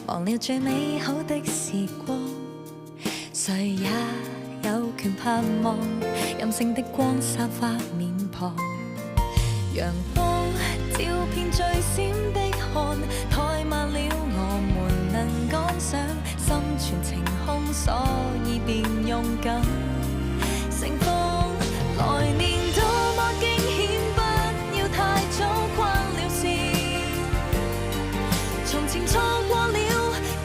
忘了最美好的時光。誰也有權盼望，任性的光灑花面龐。陽光照遍最閃的汗，怠慢了我們能趕上，心存晴空，所以便勇敢盛放。來年多麼驚險，不要太早關了線。從前錯過了，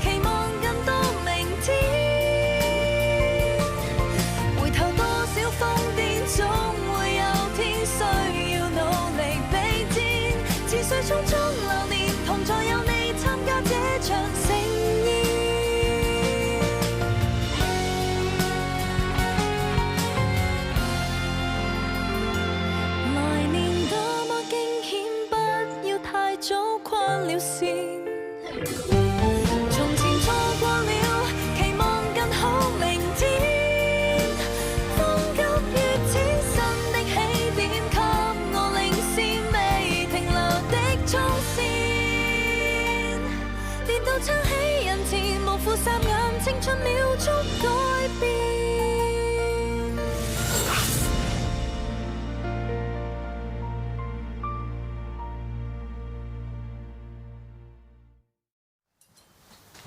期望更多明天。回頭多少瘋癲，總會有天需要努力比肩。似水匆匆流年，同在有你參加這場盛宴。來年多麼驚險，不要太早跨了線。從前錯過了，期望更好明天。風急於此新的起點，給我領先未停留的衝線。跌到撐起人前，無負霎眼，青春秒速改變。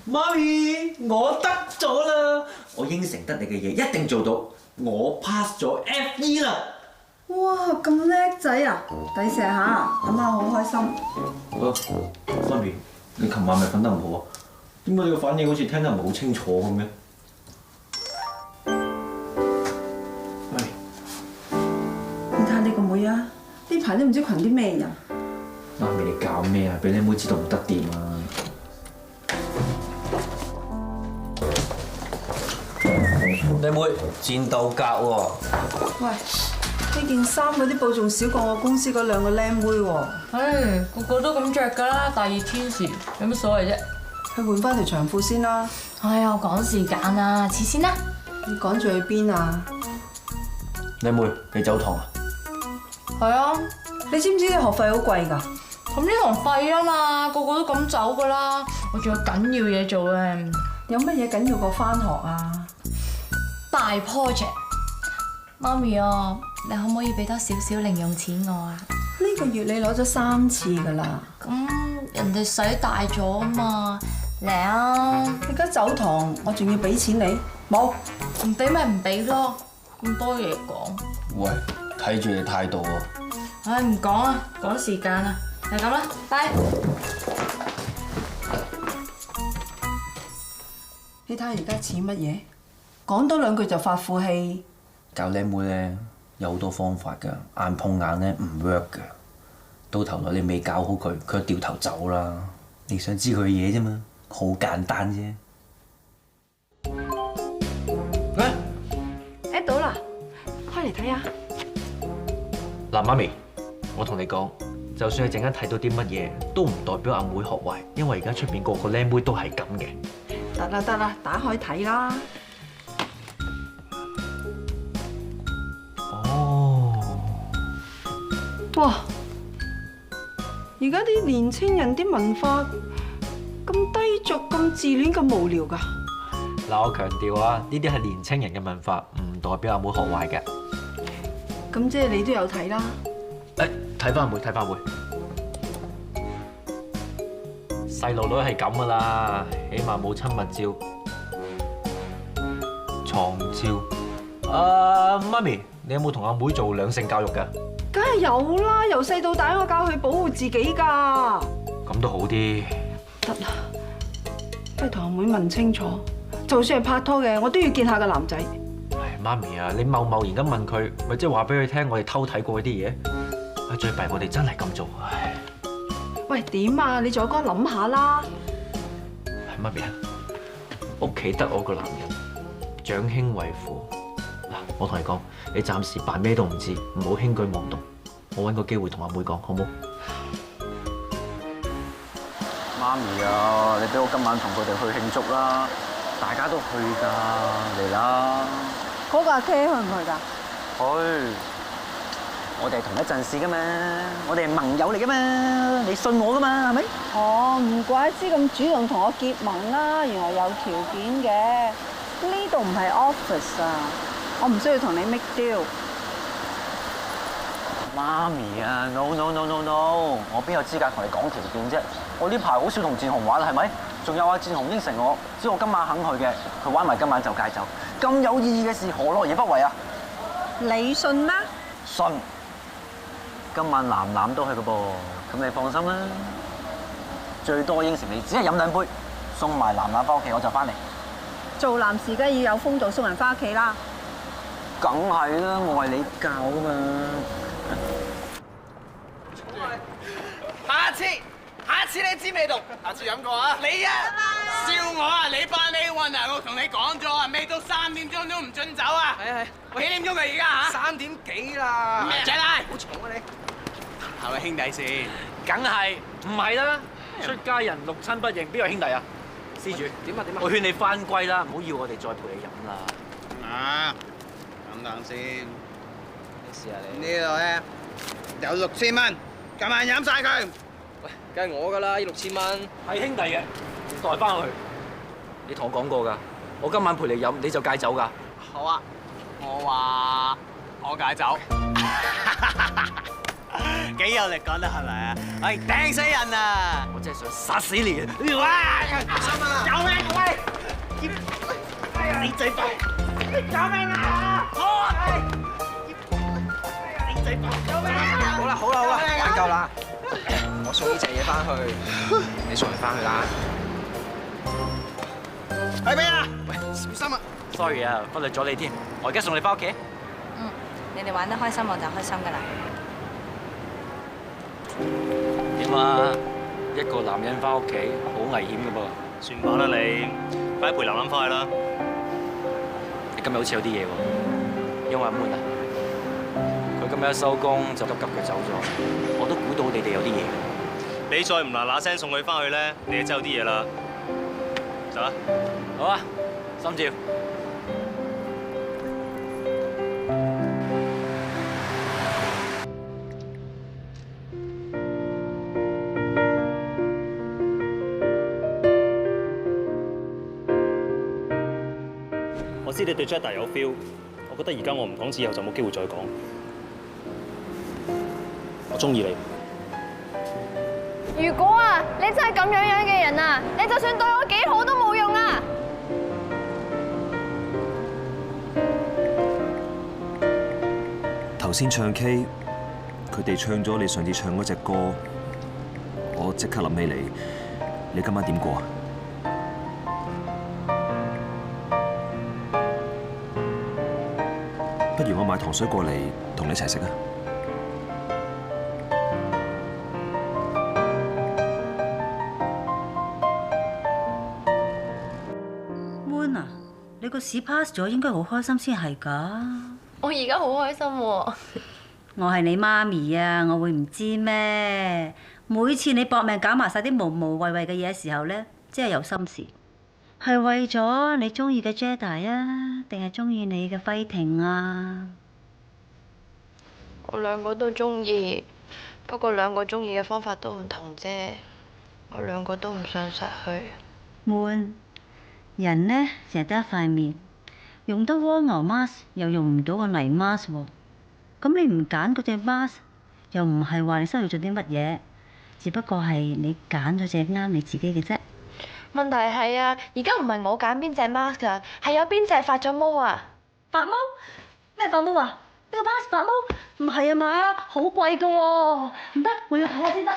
媽咪，我得咗啦！我應承得你嘅嘢一定做到，我 pass 咗 F2 啦！哇，咁叻仔啊！抵錫下，阿媽好開心。媽咪，你琴晚咪瞓得唔好啊？點解你個反應好似聽得唔係好清楚咁嘅？媽咪，你睇下你個妹啊，呢排都唔知群啲咩人。媽咪你搞咩啊？俾你妹知道唔得掂啊！你妹戰鬥格喎！喂，呢件衫嗰啲布仲少過我公司嗰兩個靚妹喎。唉，個個都咁着㗎啦，大熱天時有乜所謂啫？去換翻條長褲先啦。哎呀，趕時間啊，遲先啦。你趕住去邊啊？你妹，你走堂啊？係啊，你知唔知啲學費好貴㗎？咁呢行廢啊嘛，個個都咁走㗎啦。我仲有緊要嘢做啊。有乜嘢緊要過翻學啊？大 project，媽咪啊，你可唔可以俾多少少零用錢我啊？呢個月你攞咗3次㗎啦。咁人哋使大咗啊嘛，嚟啊！你而家走堂，我仲要俾錢你？冇，唔俾咪唔俾咯，咁多嘢講。喂，睇住你態度喎！唉，唔講啦，趕時間啦，就咁啦，拜。你睇下而家似乜嘢？講多兩句就發晦氣。教靚妹咧有好多方法㗎，硬碰硬咧唔 work 㗎。到頭來你未教好佢，佢就掉頭走啦。你想知佢嘅嘢啫嘛，好簡單啫。誒到啦，開嚟睇下。嗱，媽咪，我同你講，就算你陣間睇到啲乜嘢，都唔代表阿妹學壞，因為而家出邊個個靚妹都係咁嘅。得啦得啦，打開睇啦。哦，哇！而家啲年青人啲文化咁低俗、咁自戀、咁無聊㗎。嗱，我強調啊，呢啲係年青人嘅文化，唔代表阿妹學壞嘅。咁即係你都有睇啦。誒，睇翻阿妹，睇翻阿妹。細路女係咁噶啦，起碼冇親密照、床照。媽咪，你有冇同阿妹做兩性教育㗎？梗係有啦，由細到大我教佢保護自己㗎。咁都好啲。得啦，不如同阿妹問清楚，就算係拍拖嘅，我都要見下個男仔。唉，媽咪啊，你貿貿然咁問佢，咪即係話俾佢聽，我哋偷睇過啲嘢。最弊我哋真係咁做，唉。喂，點啊？你再幫我諗下啦。係媽咪啊，屋企得我個男人，長兄為父。嗱，我同你講，你暫時扮咩都唔知，唔好輕舉妄動。我揾個機會同阿妹講，好冇？媽咪啊，你俾我今晚同佢哋去慶祝啦，大家都去㗎，嚟啦！嗰個阿 K 去唔去㗎？去。我哋係同一陣線噶嘛，我哋係盟友嚟噶嘛，你信我噶嘛，係咪？哦，唔怪之咁主動同我結盟啦，原來有條件嘅。呢度唔係 office 啊，我唔需要同你 make deal。媽咪啊 ，no no no no no， 我邊有資格同你講條件啫？我呢排好少同戰雄玩，係咪？仲有啊，戰雄應承我，只要我今晚肯去嘅，佢玩埋今晚就戒酒。咁有意義嘅事，何樂而不為啊？你信咩？信。今晚男男都去嘅噃，咁你放心啦。最多應承你只係飲2杯，送埋男男翻屋企，我就翻嚟。做男士梗係要有風度，送人翻屋企啦。梗係啦，我係你教㗎嘛。下次你知味道，下次飲過啊！你啊，笑我啊！你班 A1啊，我同你講咗啊，未到3點鐘都唔准走啊！係，幾點鐘啊而家嚇？3點幾啦！咩仔啦？好嘈啊你！係咪兄弟先？梗係唔係啦？出家人六親不認，邊個兄弟啊？施主點啊？我勸你翻歸啦，唔好要我哋再陪你飲啦。啊，等先。咩事啊你？呢度咧有6000蚊，今晚飲晒佢。喂，梗係我㗎啦！呢6000蚊係兄弟嘅，代翻去。你同我講過㗎，我今晚陪你飲，你就戒酒㗎。好啊，我話我戒酒。幾有力講得係咪啊？係掟死人啊！我真係想殺死你啊！哇！3蚊啊！救命！喂！哎呀，你仔爆！救命啊！你仔爆！救命啊！好啦，玩夠啦！我送呢隻嘢翻去，你送人翻去啦。係咩啊？喂，小心啊 Sorry 啊，忽略咗你添。我而家送你翻屋企。嗯，你哋玩得開心我就開心㗎啦。點啊？一個男人翻屋企好危險㗎噃。算吧啦你，快啲陪男男翻去啦。你今日好似有啲嘢喎，因為阿 Moon 啊，佢今日一收工就急急腳走咗，我都估到你哋有啲嘢。你再唔嗱嗱聲送佢翻去咧，你就真有啲嘢啦。走啦。好啊，心照。我知你對 Jada 有 feel， 我覺得而家我唔講，之後就冇機會再講。我中意你。如果啊，你真係咁樣樣嘅人啊，你就算對我幾好都冇用啊！頭先唱 K， 佢哋唱咗你上次唱嗰隻歌，我即刻諗起你。你今晚點過啊？不如我買糖水過嚟同你一齊食啊！你個試 pass 咗，應該好開心先係㗎。我而家好開心喎！我係你媽咪啊，我會唔知咩？每次你搏命搞埋晒啲無無謂謂嘅嘢嘅時候咧，即係有心事。係為咗你中意嘅 Jada 啊，定係中意你嘅輝霆啊？我兩個都中意，不過兩個中意嘅方法都唔同啫。我兩個都唔想失去。悶。人呢，成日得一塊面，用得蝸牛 mask 又用唔到個泥 mask 喎。咁你唔揀嗰隻 mask，又唔係話你失去咗啲乜嘢，只不過係你揀咗隻啱你自己嘅啫。問題係啊，而家唔係我揀邊隻 mask 啊，係有邊隻發咗毛啊？發毛？咩發毛啊？呢個 mask 發毛？唔係啊嘛，好貴㗎喎，唔得，我要睇下先得。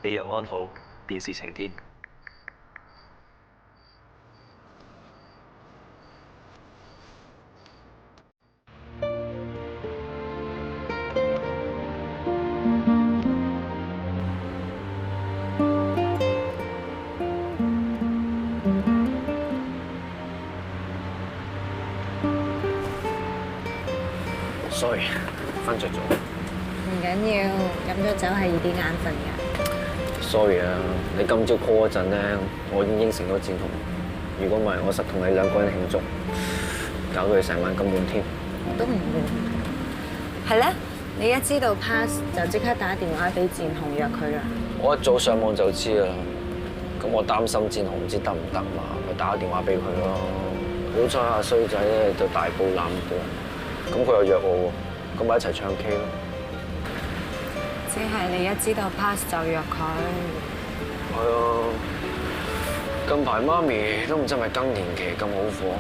你若安好，便是晴天。sorry， 瞓着咗。唔緊要，飲咗酒係易啲眼瞓㗎。 sorry 啊，你今朝 call 嗰陣咧，我已經應承咗戰紅。如果唔係，我實同你兩個人慶祝，搞到佢成晚咁悶添。我都唔會。係咧，你一知道 pass 就即刻打電話俾戰紅約佢啦。我一早上網就知啦。咁我擔心戰紅唔知得唔得嘛，咪打個電話俾佢咯。好彩阿衰仔咧就大步攬過，咁佢又約我喎，咁咪一齊唱 K 咯。即係你一知道 pass 就約佢。係啊，近排媽咪都唔知係咪更年期咁好火，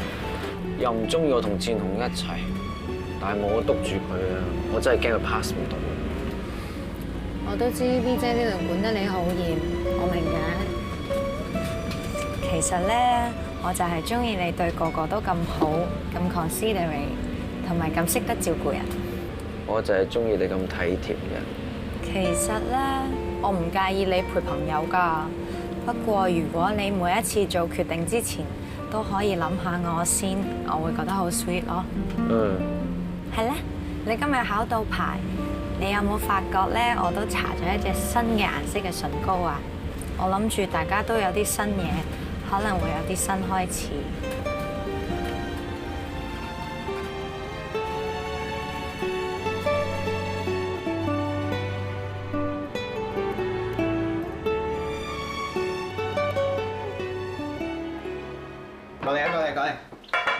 又唔中意我同戰紅一齊，但係我督住佢啊，我真係驚佢 pass 唔到。我都知 B 姐呢度管得你好嚴，我明嘅。其實咧，我就係中意你對個個都咁好，咁 considerate， 同埋咁識得照顧人。我就係中意你咁體貼嘅。其實咧，我唔介意你陪朋友㗎。不過如果你每一次做決定之前都可以諗下我先，我會覺得好 sweet 咯。係咧，你今日考到牌，你有冇發覺咧？我都搽咗一隻新嘅顏色嘅唇膏啊！我諗住大家都有啲新嘢，可能會有啲新開始。過嚟。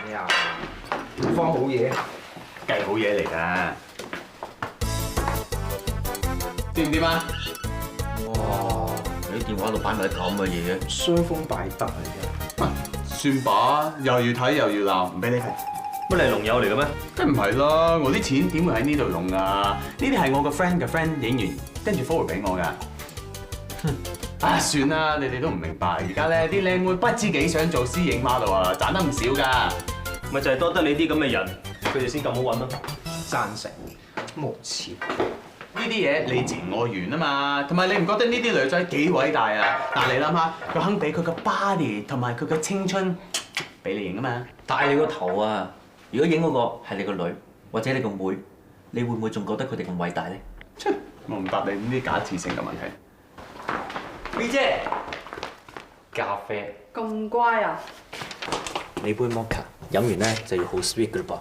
咩啊？方好嘢，計好嘢嚟㗎。掂唔掂啊？哇！你電話度擺埋啲咁嘅嘢嘅，雙豐大德嚟嘅。算吧，又要睇又要鬧，唔俾你睇。乜你係龍友嚟嘅咩？梗唔係啦，我啲錢點會喺呢度用啊？呢啲係我個 friend 嘅 friend 影完，跟住 forward 俾我㗎。啊，算啦，你哋都唔明白。而家咧啲靚妹不知幾想做私影 model 啊，賺得唔少㗎。咪就係多得你啲咁嘅人，佢哋先咁好揾咯。贊成，無恥。呢啲嘢你情我願啊嘛，同埋你唔覺得呢啲女仔幾偉大啊？但係你諗下，佢肯俾佢個 body 同埋佢嘅青春俾你影啊嘛。戴你個頭啊！如果影嗰個係你個女或者你個妹，你會唔會仲覺得佢哋咁偉大咧？我唔答你呢啲假設性嘅問題。B 姐，咖啡。咁乖啊！你杯摩卡飲完咧就要好 sweet 㗎噃。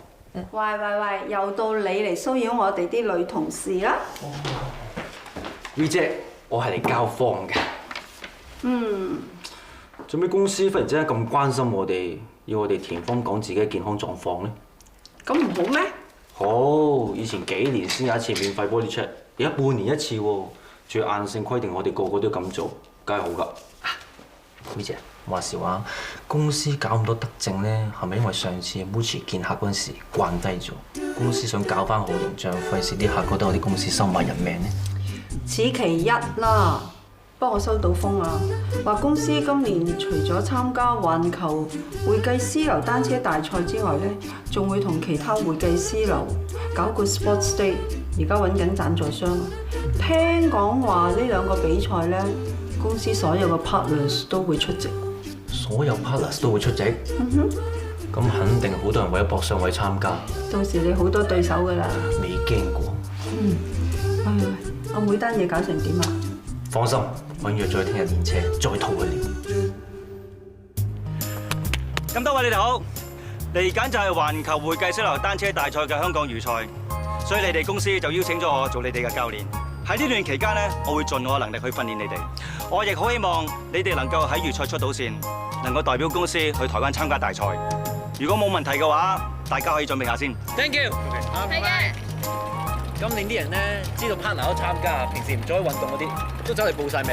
喂，又到你嚟騷擾我哋啲女同事啦！ V 姐，我係嚟交方嘅。做咩公司忽然之間咁關心我哋，要我哋填方講自己嘅健康狀況咧？咁唔好咩？好，以前幾年先有一次免費 body check， 而家半年一次喎，仲要硬性規定我哋個個都咁做，梗係好㗎。V 姐，話時話，公司搞咁多德政咧，係咪因為上次 Mucci 見客嗰陣時慣低咗？公司想搞翻好形象，費事啲客覺得我哋公司收買人命咧？此其一啦。不過我收到風啊，話公司今年除咗參加環球會計師樓單車大賽之外咧，仲會同其他會計師樓搞個 sports day， 而家揾緊贊助商啊。聽講話呢兩個比賽咧，公司所有嘅 partners 都會出席。所有 partners 都會出席？咁肯定好多人為咗搏上位參加。到時你好多對手㗎啦。未驚過。喂，我每單嘢搞成點啊？放心，我約咗佢聽日練車，再套佢料。咁多位你哋好，嚟緊就係環球會計師樓單車大賽嘅香港預賽，所以你哋公司就邀請咗我做你哋嘅教練。喺呢段期間咧，我會盡我嘅能力去訓練你哋。我亦好希望你哋能夠喺預賽出到線，能夠代表公司去台灣參加大賽。如果冇問題嘅話，大家可以準備下先。Thank you。係嘅。今年啲人咧知道 partner 都參加，平時唔做開運動嗰啲都走嚟報晒名。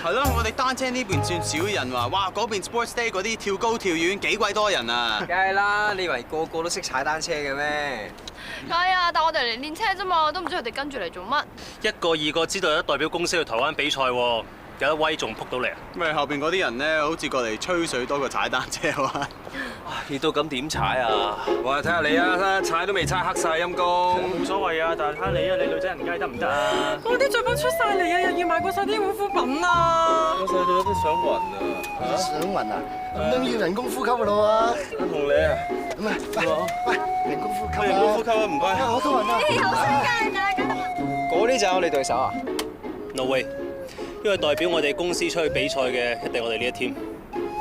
係咯，我哋單車呢邊算少人喎，哇！嗰邊 Sports Day 嗰啲跳高跳遠幾鬼多人啊！梗係啦，你以為個個都識踩單車嘅咩？係啊，但我哋嚟練車啫嘛，都唔知佢哋跟住嚟做乜。一個二個知道有得代表公司去台灣比賽喎，有得威仲撲到嚟啊！咪後邊嗰啲人咧，好似過嚟吹水多過踩單車喎。熱到咁點踩啊？我睇下你啊，踩都未踩黑晒陰公。冇所謂啊，但係睇下你啊，你女仔人街得唔得啊？我啲獎品出晒嚟啊，又要買過晒啲護膚品啊！我細佬都想暈啊！想暈啊？咁都要人工呼吸噶咯喎！同你啊，唔係，喂，人工呼吸啊！人工呼吸啊，唔該。我都暈啊！你好衰㗎，大家。嗰啲就係我哋對手啊 No way，因為代表我哋公司出去比賽嘅一定係我哋呢一 team。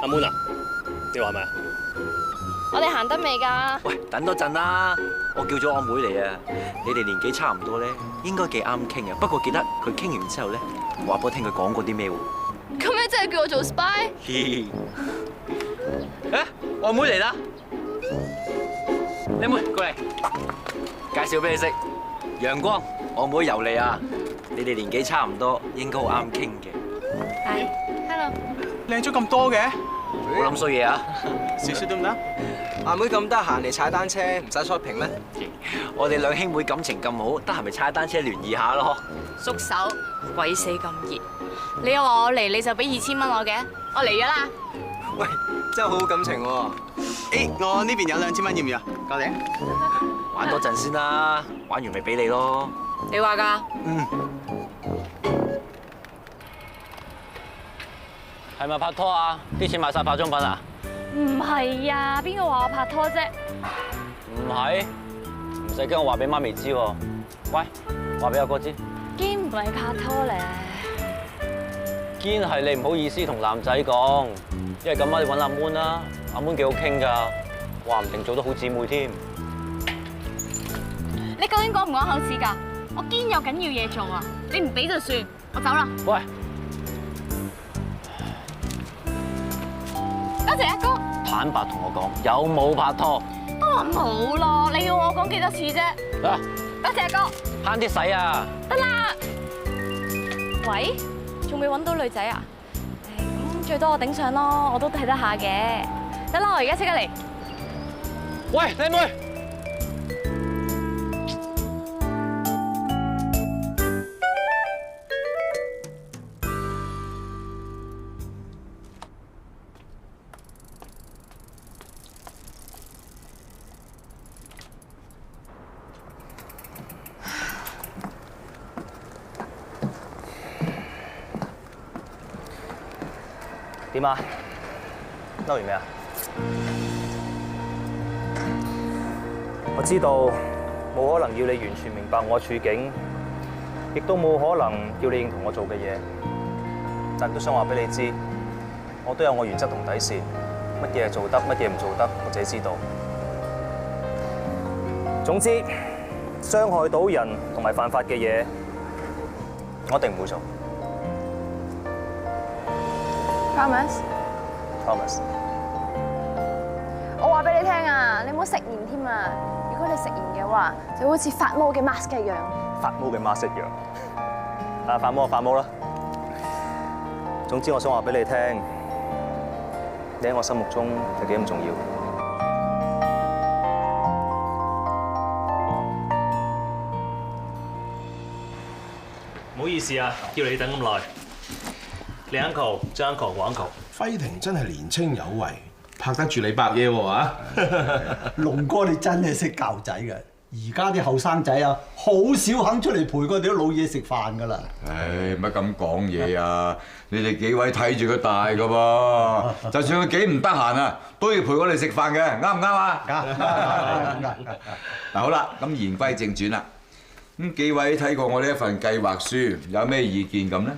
阿 Moon 啊，你話係咪啊？我哋行得未㗎？喂，等多陣啦，我叫咗我妹嚟啊。你哋年紀差唔多咧，應該幾啱傾啊。不過記得佢傾完之後咧，話俾我聽佢講過啲咩喎。咁你真係叫我做 spy？誒，我妹嚟啦，你妹過嚟，介紹俾你識。陽光，我妹由你啊。你哋年紀差唔多，應該好啱傾嘅。係，hello。靚咗咁多嘅，冇諗衰嘢啊！少少得唔得？阿妹咁得閒嚟踩單車，唔使 shopping 咩？我哋兩兄妹感情咁好，得閒咪踩單車聯誼下咯。縮手，鬼死咁熱。你又話我嚟，你就俾2000蚊我嘅，我嚟咗啦。喂，真係好好感情喎！我呢邊有2000蚊，要唔要？夠你。玩多陣先啦，玩完咪俾你咯。你話㗎？嗯。係咪拍拖啊？啲錢買晒化妝品啊？唔係啊，邊個話我拍拖啫？唔係，唔使驚，我話俾媽咪知喎。喂，話俾阿哥知。堅唔係拍拖咧。堅係你唔好意思同男仔講，因為咁晚你揾阿 Moon 啦，阿 Moon 幾好傾㗎，話唔定做得好姊妹添。你究竟講唔講口齒㗎？我堅有緊要嘢做啊！你唔俾就算，我走啦。喂，多謝阿哥。坦白同我講，有冇拍拖？都話冇咯，你要我講幾多次啫？啊，多謝阿哥。慳啲使啊！得啦。喂，仲未揾到女仔啊？咁最多我頂上咯，我都睇得下嘅。得啦，我而家即刻嚟。喂，靚妹。點啊？嬲完未啊？我知道冇可能要你完全明白我嘅處境，亦都冇可能要你認同我做嘅嘢，但都想話俾你知，我都有我原則同底線，乜嘢係做得，乜嘢唔做得，我自己知道。總之，傷害到人同埋犯法嘅嘢，我一定唔會做。Promise。我話俾你聽啊，你唔好食鹽添啊！如果你食鹽嘅話，就會好似發毛嘅 mask 一樣。發毛嘅 mask 一樣。啊，發毛就發毛啦。總之，我想話俾你聽，你喺我心目中係幾咁重要。唔好意思啊，叫你等咁耐。你 uncle，張 uncle，我 uncle。輝霆真係年青有為，拍得住你伯爺喎啊！龍哥你真係識教仔嘅，而家啲後生仔啊，好少肯出嚟陪我哋啲老嘢食飯噶啦。唉，乜咁講嘢啊？你哋幾位睇住佢大噶噃，就算佢幾唔得閒啊，都要陪我哋食飯嘅，啱唔啱啊？啱。嗱好啦，咁言歸正傳啦。咁幾位睇過我呢一份計劃書，有咩意見咁咧？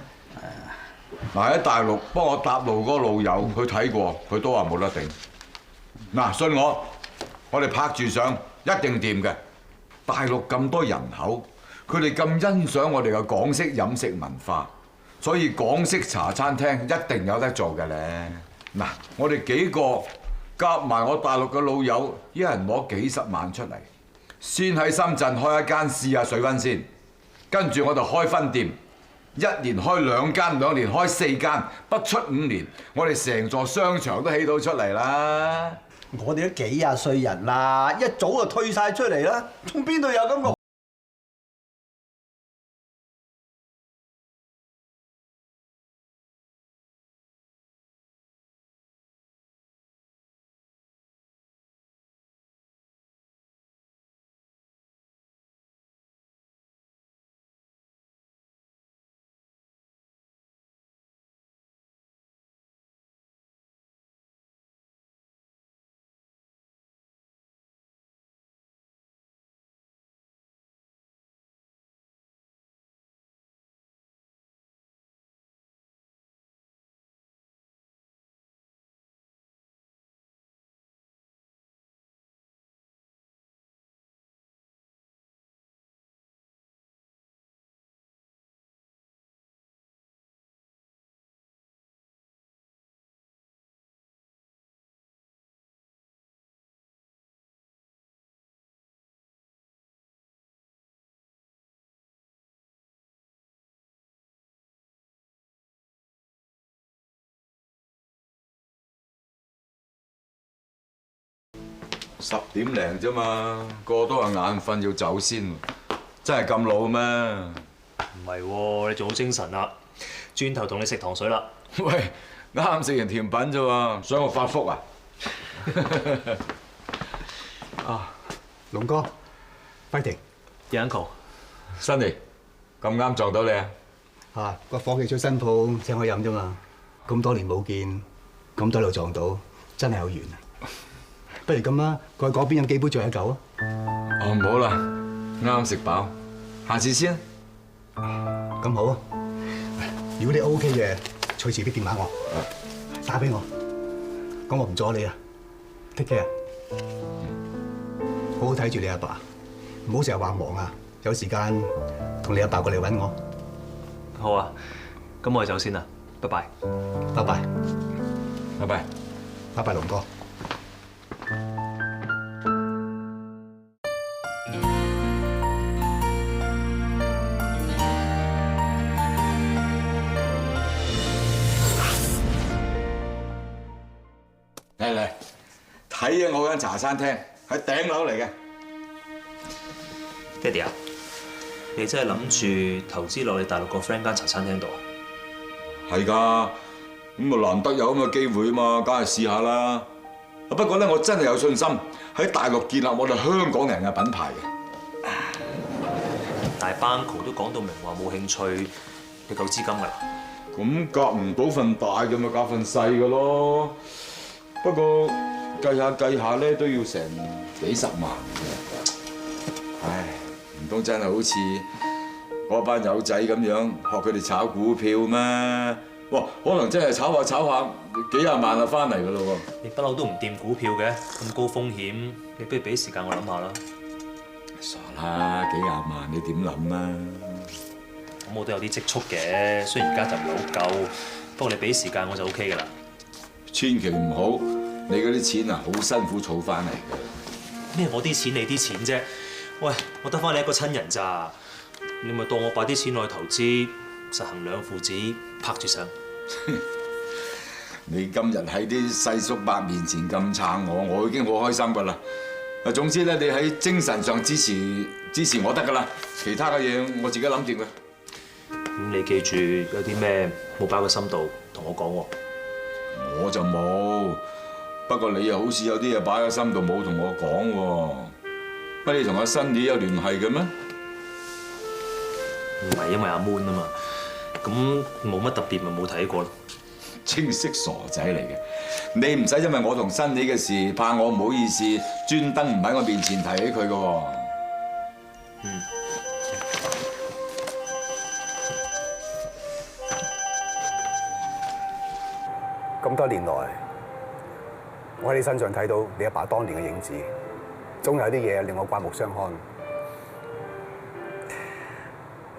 嗱喺大陸幫我搭路嗰個老友，佢睇過，佢都話冇得頂。嗱，信我哋拍住上一定掂嘅。大陸咁多人口，佢哋咁欣賞我哋嘅港式飲食文化，所以港式茶餐廳一定有得做嘅咧。嗱，我哋幾個夾埋我大陸嘅老友，一人攞幾十萬出嚟，先喺深圳開一間試下水溫先，跟住我就開分店。1年開2間，2年開4間，不出5年，我哋成座商場都起到出嚟啦！我哋都幾廿歲人啦，一早就退晒出嚟啦，仲邊度有咁個？ 10點零啫嘛，個個都話眼瞓要走先，真係咁老咩？唔係喎，你仲好精神啊！轉頭同你食糖水啦。喂，啱食完甜品啫喎，想我發福啊？啊，龍哥 ，Uncle，Sunny，咁啱撞到你啊！嚇，個伙計出新鋪請我飲啫嘛，咁多年冇見，咁多度撞到，真係有緣啊！不如咁啦，過去嗰邊飲幾杯醉一酒啊！哦，唔好啦，啱食飽，下次先。咁好啊！如果你 OK 嘅，隨時俾電話我，打俾我。咁我唔阻你啊 ，take care。好好睇住你阿爸，唔好成日話忙啊！有時間同你阿爸過嚟揾我。好啊，咁我哋走先啦，拜拜。拜拜。拜拜。拜拜，龍哥。嚟睇下我間茶餐廳喺頂樓嚟嘅。爹哋啊，你真係諗住投資落你大陸個 friend 間茶餐廳度啊？係㗎，咁啊難得有咁嘅機會啊嘛，梗係試下啦。不過咧，我真係有信心喺大陸建立我哋香港人嘅品牌嘅。但係 Banco 都講到明話冇興趣，你夠資金㗎啦。咁夾唔到份大嘅咪夾份細嘅咯。不過計下咧都要成幾十萬嘅。唉，唔通真係好似嗰班友仔咁樣學佢哋炒股票咩？哇，可能真係炒下幾廿萬就翻嚟㗎咯喎！你不嬲都唔掂股票嘅，咁高風險，你不如俾時間我諗下啦。傻啦，幾廿萬你點諗啊？咁我都有啲積蓄嘅，雖然而家就唔係好夠，不過你俾時間我就 OK 㗎啦。千祈唔好，你嗰啲錢啊好辛苦儲翻嚟嘅。咩我啲錢你啲錢啫？喂，我得翻你一個親人咋？你咪當我擺啲錢落去投資，實行兩父子拍住上。你今日喺啲細叔伯面前咁撐我已經好開心㗎啦。啊，總之咧，你喺精神上支持我得㗎啦，其他嘅嘢我自己諗掂嘅。咁你記住有啲咩冇擺喺個心度，同我講喎。我就冇，不過你又好似有啲嘢擺喺心度冇同我講喎。乜你同阿Sunny有聯繫嘅咩？唔係因為阿 Moon 啊嘛，咁冇乜特別咪冇睇過咯。清晰傻仔嚟嘅，你唔使因為我同Sunny嘅事怕我唔好意思，專登唔喺我面前提起佢嘅喎。咁多年來，我喺你身上睇到你阿爸當年嘅影子，總有啲嘢令我刮目相看。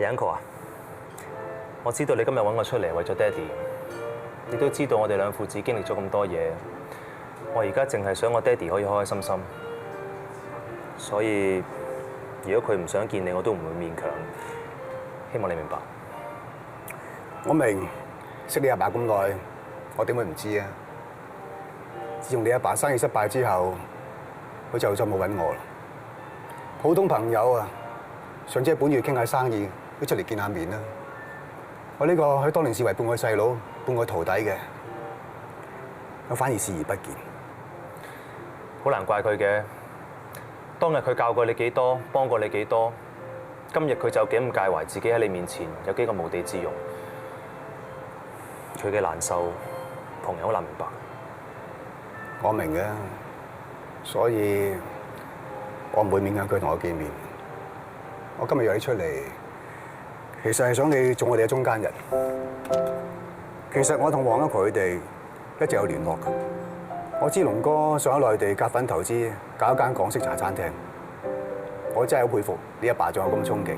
Uncle 啊，我知道你今日揾我出嚟為咗爹哋，你都知道我哋兩父子經歷咗咁多嘢，我而家淨係想我爹哋可以開開心心，所以如果佢唔想見你，我都唔會勉強，希望你明白。我明，識你阿爸咁耐，我點會唔知啊？自從你阿爸生意失敗之後，佢就再冇揾我啦。普通朋友啊，上次喺本月傾下生意，都出嚟見下面啦。我呢個喺當年視為半個細佬、半個徒弟嘅，我反而視而不見。好難怪佢嘅，當日佢教過你幾多，幫過你幾多，今日佢就幾咁介懷自己喺你面前有幾個無地自容，佢嘅難受，朋友好難明白。我明嘅，所以我唔會勉強佢同我見面。我今日約你出嚟，其實係想你做我哋嘅中間人。其實我同黃一佢哋一直有聯絡㗎。我知龍哥想喺內地夾份投資搞一間港式茶餐廳，我真係好佩服你阿爸仲有咁嘅衝勁。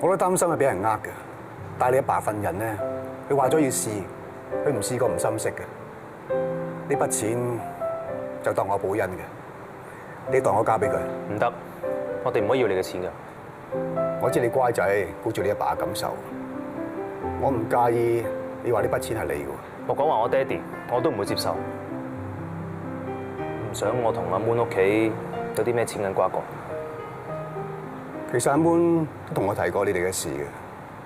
我都擔心係俾人呃嘅，但係你阿爸份人咧，佢話咗要試，佢唔試過唔心息嘅。呢筆錢就當我報恩嘅，你當我交俾佢。唔得，我哋唔可以要你嘅錢㗎。我知你乖仔，顧住你阿爸嘅感受。我唔介意你話呢筆錢係你嘅。我講話我爹哋，我都唔會接受。唔想我同阿 Moon 屋企有啲咩錢銀瓜葛。其實阿 Moon 都同我提過你哋嘅事嘅，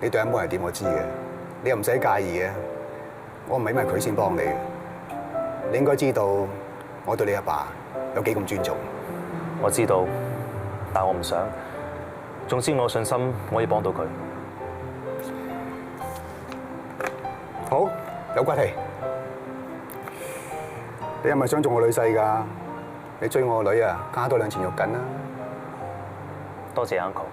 你對阿 Moon 係點我知嘅，你又唔使介意嘅。我唔係因為佢先幫你嘅，你應該知道我對你阿爸有幾咁尊重。我知道，但我唔想。總之我有信心可以幫到佢。好，有骨氣。你係咪想做我女婿㗎？你追我個女啊，加多2錢肉緊啦！多謝 uncle。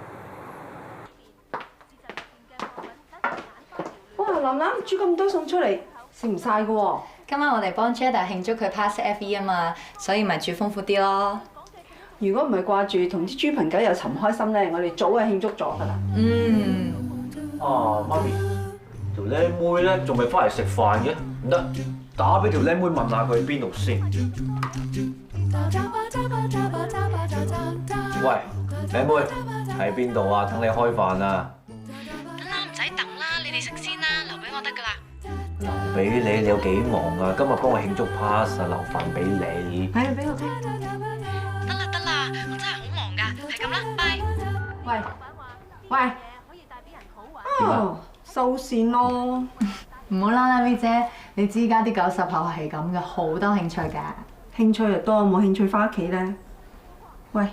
哇，琳琳煮咁多餸出嚟，食唔晒㗎喎。今晚我哋幫 Jada 慶祝佢 pass FE 啊嘛，所以咪煮豐富啲咯。如果唔係掛住同啲豬朋狗友尋開心咧，我哋早就慶祝咗㗎啦。啊，媽咪，條靚妹咧仲未翻嚟食飯嘅，唔得，打俾條靚妹問下佢喺邊度先。喂，靚妹喺邊度啊？等你開飯啊！得啦，唔使等啦，你哋食先啦，留俾我得㗎啦。留俾你，你有幾忙啊？今日幫我慶祝 pass 啊，留飯俾你。係啊，俾我聽。得啦，我真係好忙㗎，係咁啦，拜。喂，哦，收線咯。唔好啦 V 姐，你知而家啲90後係咁嘅，好多興趣㗎。興趣又多，冇興趣翻屋企咧。喂，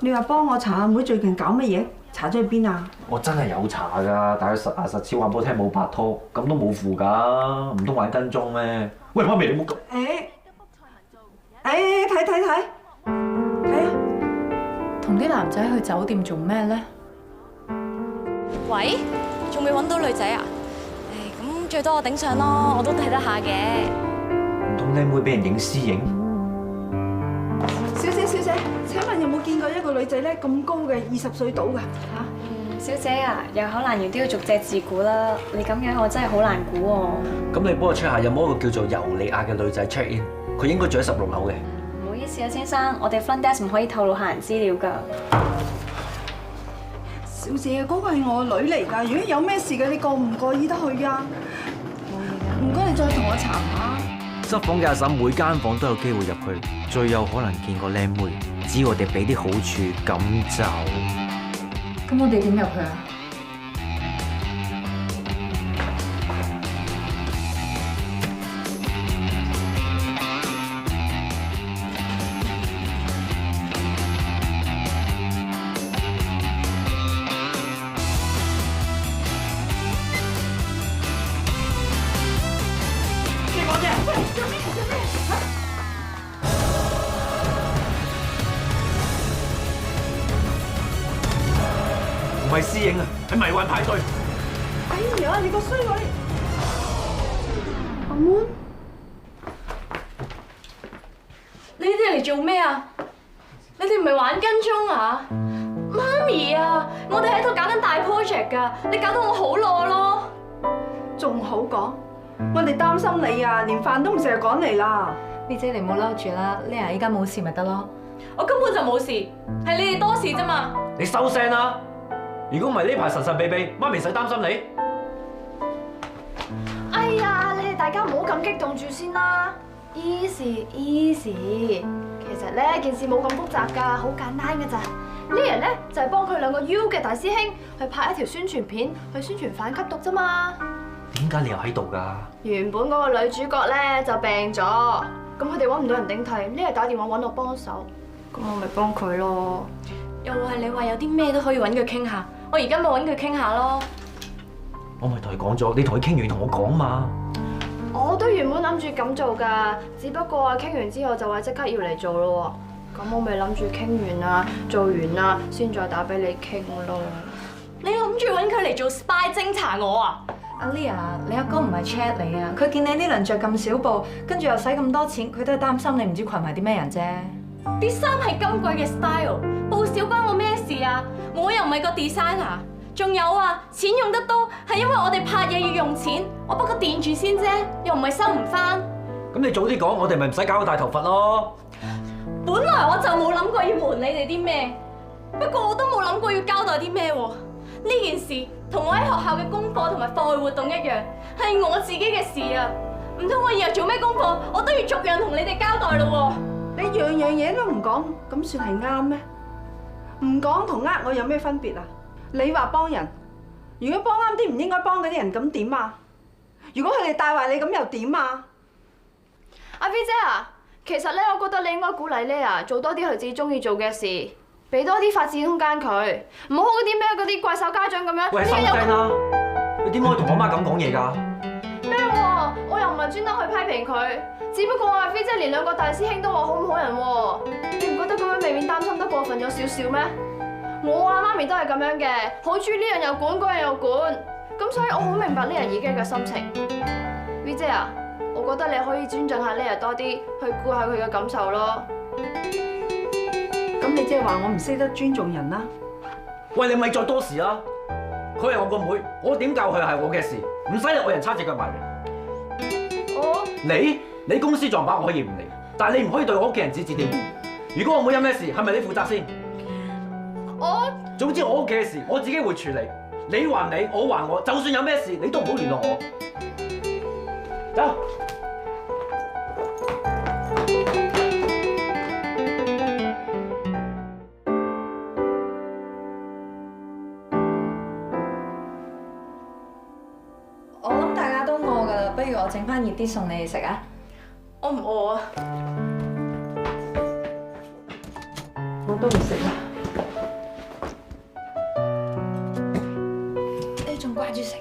你話幫我查阿妹最近搞乜嘢？查咗去邊啊？我真係有查㗎，但係實超話俾我聽冇拍拖，咁都冇符㗎，唔通玩跟蹤咩？喂，媽咪你冇咁。睇啊！同啲男仔去酒店做咩咧？喂，仲未揾到女仔啊？咁最多我頂上咯，我都睇得下嘅。唔通靚妹俾人影私影？小姐，請問有冇見過一個女仔咧咁高嘅20歲到㗎嚇？小姐啊，有口難言都要逐隻字估啦。你咁樣我真係好難估喎。咁你幫我 check 下有冇一個叫做尤利亞嘅女仔 check in， 佢應該住喺16樓嘅。唔好意思啊，先生，我哋 front desk 唔可以透露客人資料㗎。小姐，嗰個係我女嚟㗎，如果有咩事嘅，你過唔過意得去啊？唔該，你再同我查下。執房嘅阿嬸每間房都有機會入去，最有可能見個靚妹。只要我哋俾啲好處，咁就。咁我哋點入去啊？唔係私影啊，係迷幻派對。哎呀，你個衰女！阿 Moon，你哋嚟做咩啊？你哋唔係玩跟蹤啊？媽咪啊，我哋喺度搞緊大 project 㗎，你搞到我好囉咯。仲好講，我哋擔心你啊，連飯都唔食就趕嚟啦。V姐你唔好嬲住啦，Lia依家冇事咪得咯。我根本就冇事，係你哋多事啫嘛。你收聲啦！如果唔係呢排神神秘秘，媽咪唔使擔心你。哎呀，你哋大家唔好咁激動住先啦 ，easy。其實咧件事冇咁複雜㗎，好簡單㗎咋。呢人咧就係幫佢2個 U 嘅大師兄去拍一條宣傳片，去宣傳反吸毒啫嘛。點解你又喺度㗎？原本嗰個女主角咧就病咗，咁佢哋揾唔到人頂替，呢日打電話揾我幫手，咁我咪幫佢咯。又係你話有啲咩都可以揾佢傾下，我而家咪揾佢傾下咯。我咪同佢講咗，你同佢傾完同我講嘛。我都原本諗住咁做㗎，只不過啊傾完之後就話即刻要嚟做咯喎，咁我咪諗住傾完啊、做完啦，先再打俾你傾咯。你諗住揾佢嚟做 spy 偵查我啊？阿 Lia，你阿哥唔係 check 你啊，佢見你呢輪着咁少布，跟住又使咁多錢，佢都係擔心你唔知群埋啲咩人啫。啲衫係今季嘅 style， 布少關我咩事啊？我又唔係個 designer。仲有啊，錢用得多係因為我哋拍嘢要用錢，我不過墊住先啫，又唔係收唔翻。咁你早啲講，我哋咪唔使搞個大頭佛咯。本來我就冇諗過要瞞你哋啲咩，不過我都冇諗過要交代啲咩喎。呢件事同我喺學校嘅功課同埋課外活動一樣，係我自己嘅事啊！唔通我以後做咩功課，我都要逐樣同你哋交代咯喎？你樣樣嘢都唔講，咁算係啱咩？唔講同呃我有咩分別啊？你話幫人，如果幫啱啲唔應該幫嗰啲人，咁點啊？如果佢哋帶壞你，咁又點啊？阿 V 姐啊，其實咧，我覺得你應該鼓勵 Lea 做多啲佢自己中意做嘅事，俾多啲發展空間佢，唔好嗰啲咩嗰啲怪獸家長咁樣。喂，收聲啦！你點可以同我媽咁講嘢㗎？咩喎？我又唔係專登去批評佢，只不過阿 V 姐連兩個大師兄都話好唔好人喎，你唔覺得咁樣未免擔心得過分咗少少咩？我阿媽咪都係咁樣嘅，好中意呢樣又管，嗰樣又管，咁所以我好明白呢人而家嘅心情。V 姐啊，我覺得你可以尊重下呢人多啲，去顧下佢嘅感受咯。咁你即係話我唔識得尊重人啦？喂，你咪再多事啦！佢係我個妹，我點教佢係我嘅事，唔使你外人插隻腳埋嚟。你公司撞板我可以唔嚟，但係你唔可以對我屋企人指指點點。如果我妹有咩事，係咪你負責先？總之我屋企嘅事我自己會處理，你還你，我還我，就算有咩事你都唔好聯絡我。走。我諗大家都餓㗎啦，不如我整翻熱啲餸你哋食啊！我唔餓啊，我都唔食啦。你仲掛住食？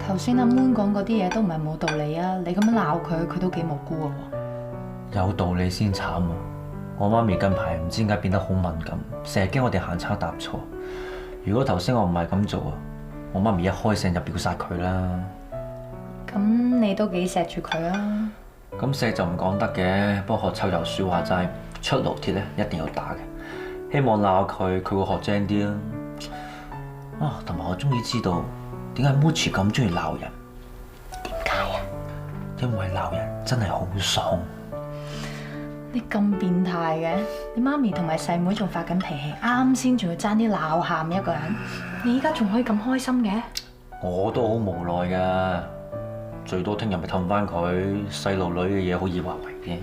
頭先阿 Moon 講嗰啲嘢都唔係冇道理啊！你咁樣鬧佢，佢都幾無辜喎。有道理先慘啊！我媽咪近排唔知點解變得好敏感，成日驚我哋行差踏錯。如果頭先我唔係咁做啊，我媽咪一開聲就秒殺佢啦。咁你都幾錫住佢啊？咁錫就唔講得嘅，不過學秋游書話齋，出爐鐵咧一定要打嘅。希望鬧佢，佢會學精啲啦。啊，同埋我終於知道點解 Muchi 咁中意鬧人。點解啊？因為鬧人真係好爽。你咁變態嘅，你媽咪同埋細妹仲發緊脾氣，啱先仲要爭啲鬧喊一個人，你依家仲可以咁開心嘅？我都好無奈噶，最多聽日咪氹翻佢，細路女嘅嘢好易話為嘅。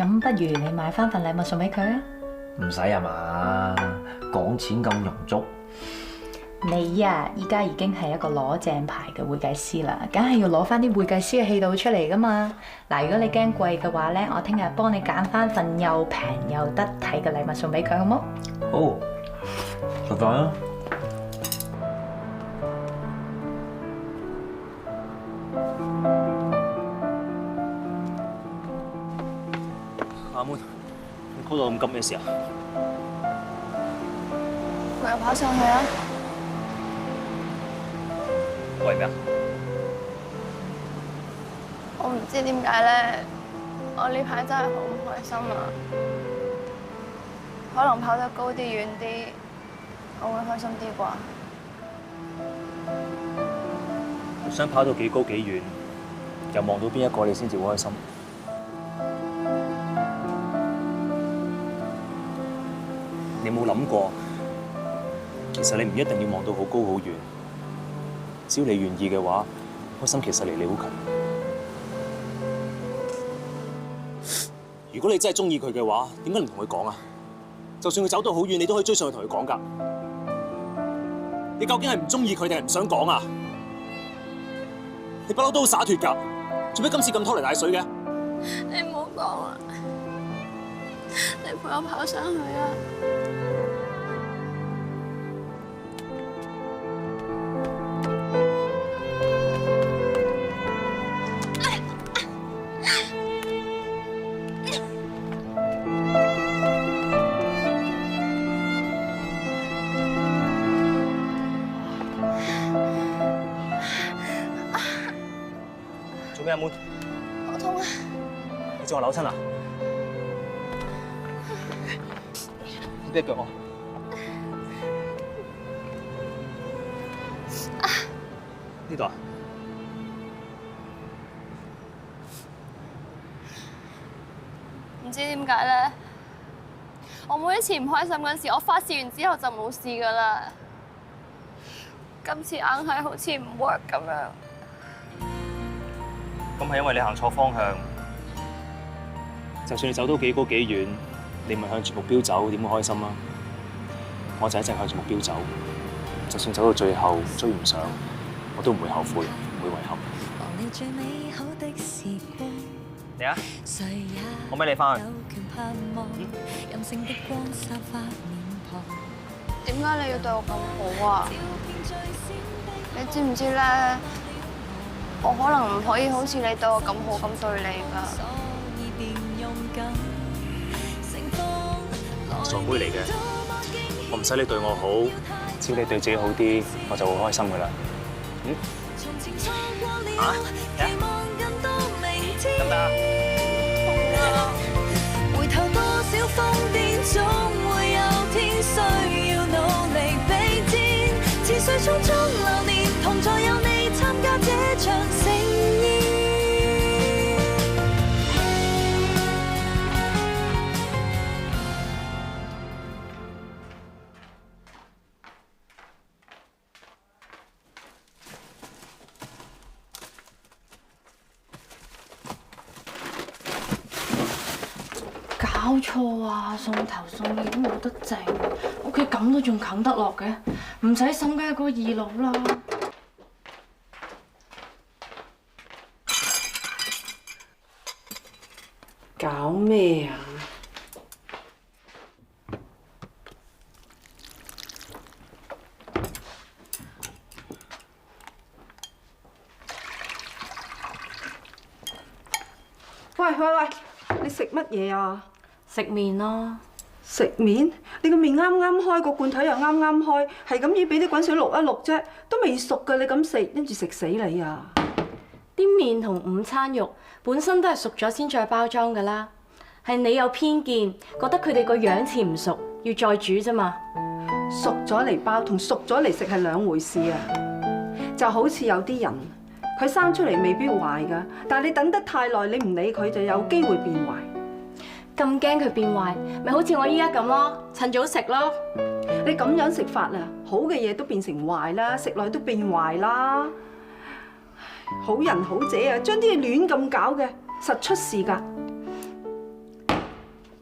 咁不如你買翻份禮物送俾佢啊？唔使啊嘛，講錢咁庸俗。你啊，依家已經係一個攞正牌嘅會計師啦，梗係要攞翻啲會計師嘅氣度出嚟噶嘛。嗱，如果你驚貴嘅話咧，我聽日幫你揀翻份又平又得體嘅禮物送俾佢，好冇？好，食飯啊！阿 Moon，你 call 到咁急咩事啊？我又跑上去啊！為咩啊？我唔知點解咧，我呢排真係好唔開心啊！可能跑得高啲遠啲，我會開心啲啩。你想跑到幾高幾遠，又望到邊一個你先至會開心？你有冇諗過，其實你唔一定要望到好高好遠，只要你願意嘅話，開心其實離你好近。如果你真係中意佢嘅話，點解唔同佢講啊？就算佢走到好遠，你都可以追上去同佢講㗎。你究竟係唔中意佢定係唔想講啊？你不嬲都好灑脫㗎，做咩今次咁拖泥帶水嘅？你唔好講啦，你陪我跑上去啊！做咩啊 Moon？好痛啊！你仲話扭親啊？呢腳我。呢度啊？唔知點解咧，我每一次唔開心嗰時，我發泄完之後就冇事噶啦。今次硬係好似唔 work 咁樣。咁係因為你行錯方向。就算你走到幾高幾遠，你咪向住目標走，點會開心啊？我就一直向住目標走，就算走到最後追唔上，我都唔會後悔，唔會遺憾。嚟啊！我俾你翻去。點解你要對我咁好啊？你知唔知咧？我可能唔可以好似你對我咁好咁對你㗎。傻妹嚟嘅，我唔使你對我好，只要你對自己好啲，我就會開心㗎啦。得唔得啊？回頭多少瘋癲，總會有天需要努力比肩。似水匆匆流年，同在有你參加這場盛宴。搞錯啊！送頭送尾都冇得剩，屋企咁都仲啃得落嘅，唔使心梗係個二佬啦。搞咩啊？喂！你食乜嘢啊？食麵咯。食麵？你個麵啱啱開，個罐頭又啱啱開，係咁要俾啲滾水渌一渌啫，都未熟㗎，你咁食，跟住食死你啊！啲麵同午餐肉本身都係熟咗先再包裝㗎啦，係你有偏見，覺得佢哋個樣似唔熟，要再煮啫嘛。熟咗嚟包同熟咗嚟食係兩回事啊！就好似有啲人，佢生出嚟未必壞㗎，但係你等得太耐，你唔理佢就有機會變壞。咁驚佢變壞，咪好似我依家咁咯，趁早食咯。你咁樣食法啊，好嘅嘢都變成壞啦，食落都變壞啦。好人好姐啊，將啲嘢亂咁搞嘅，實出事㗎。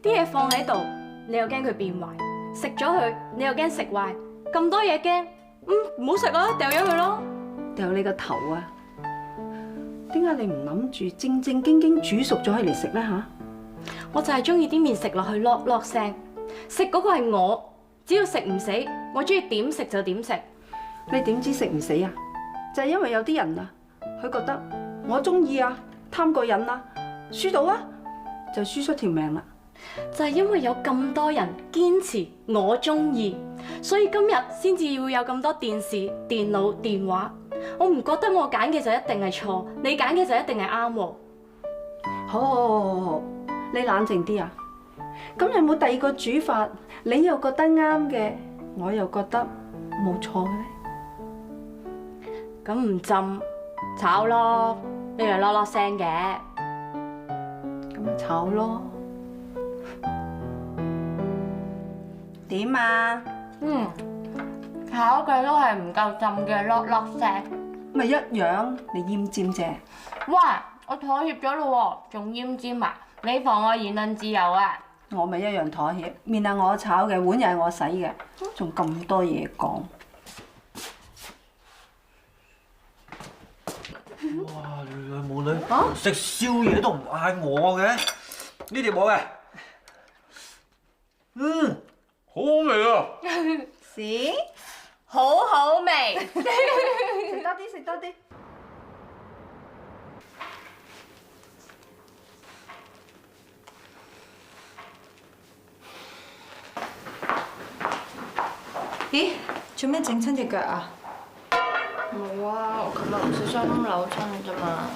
啲嘢放喺度，你又驚佢變壞；食咗佢，你又驚食壞。咁多嘢驚，唔好食啦，掉咗佢咯。掉你個頭啊！點解你唔諗住正正經經煮熟咗佢嚟食咧嚇？我就係中意啲麵食落去落落聲，食嗰個係我，只要食唔死，我中意點食就點食。你點知食唔死啊？就係因為有啲人啊，佢覺得我中意啊，貪過癮啊，輸到啊就輸出條命啦。就係因為有咁多人堅持我中意，所以今日先至會有咁多電視、電腦、電話。我唔覺得我揀嘅就一定係錯，你揀嘅就一定係啱喎。好，你冷靜啲啊！咁有冇第二個煮法？你又覺得啱嘅，我又覺得冇錯嘅咧？咁唔浸炒咯，你又落落聲嘅。咁咪炒咯。點啊？炒嘅都係唔夠浸嘅，落落聲。咪一樣，你奄尖啫。喂，我妥協咗咯喎，仲奄尖啊？你妨礙言論自由啊！我咪一樣妥協，麵係我炒嘅，碗又係我洗嘅，仲咁多嘢講。哇！女母女食宵夜都唔嗌我嘅，呢條冇嘅。好好味啊！屎，好好味。食多啲，食多啲。咦？做咩整親隻腳啊？冇啊，我琴日唔小心扭親啫嘛。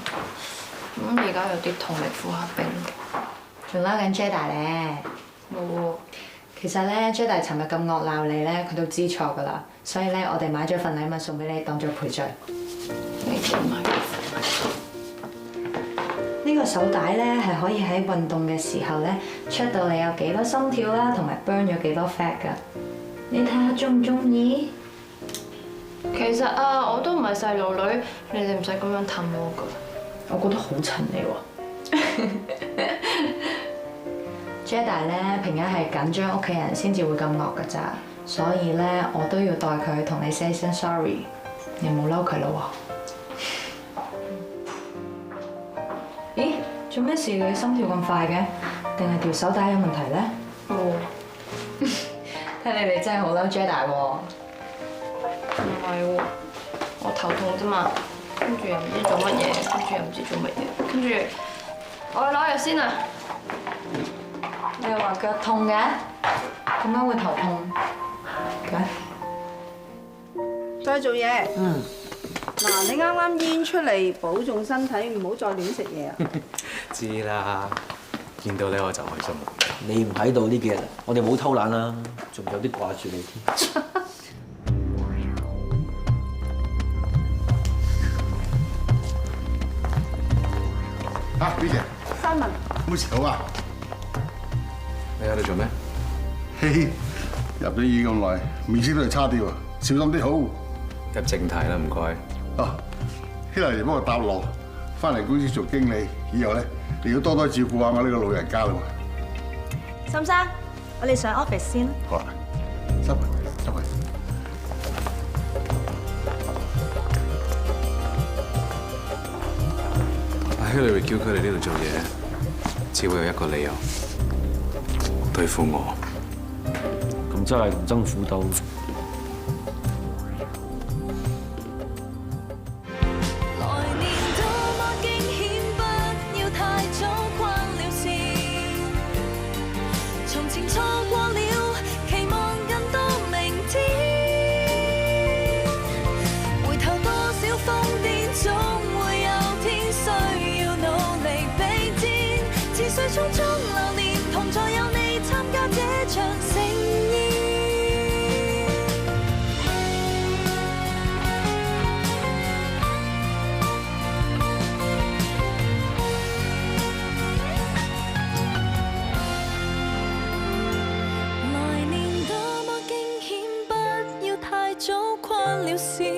咁而家有啲痛，嚟敷下冰。仲嬲緊 Jada 咧？冇。其實咧 ，Jada 尋日咁惡鬧你咧，佢都知錯噶啦。所以咧，我哋買咗份禮物送俾你，當做賠罪。你點買？呢個手帶咧係可以喺運動嘅時候咧 check 到你有幾多心跳啦，同埋 burn 咗幾多 fat 噶。你睇下中唔中意？其實啊，我都唔係細路女，你哋唔使咁樣氹我噶。我覺得好襯你喎。Jedi 咧平日係緊張屋企人先至會咁惡㗎咋，所以咧我都要代佢同你 say 聲 sorry， 你唔好嬲佢咯喎。咦？做咩事？你心跳咁快嘅？定係條手帶有問題咧？冇。睇你哋真係好嬲 Jedi 喎。唔係喎，我頭痛啫嘛，跟住又唔知做乜嘢，跟住又唔知做乜嘢，跟住我去攞藥先啊！你又話腳痛嘅，點解會頭痛嘅？再做嘢。嗯。嗱，你啱啱醫出嚟，保重身體，唔好再亂食嘢啊！知啦，見到你我就開心。你唔喺度呢幾日，我哋冇偷懶啦，仲有啲掛住你添。嚇，B 姐，新聞冇事好啊？你喺度做咩？嘿，入咗醫咁耐，面色都係差啲喎，小心啲好。入正題啦，唔該。啊，希麗嚟幫我搭路，翻嚟公司做經理，以後咧你要多多照顧下我呢個老人家啦喎。岑生，我哋上 office 先。好啊，執去。阿希麗會叫佢嚟呢度做嘢，只會有一個理由，對付我。咁真係同爭虎鬥。匆匆流年，同在有你參加這場盛宴。來年多麼驚險，不要太早慣了事。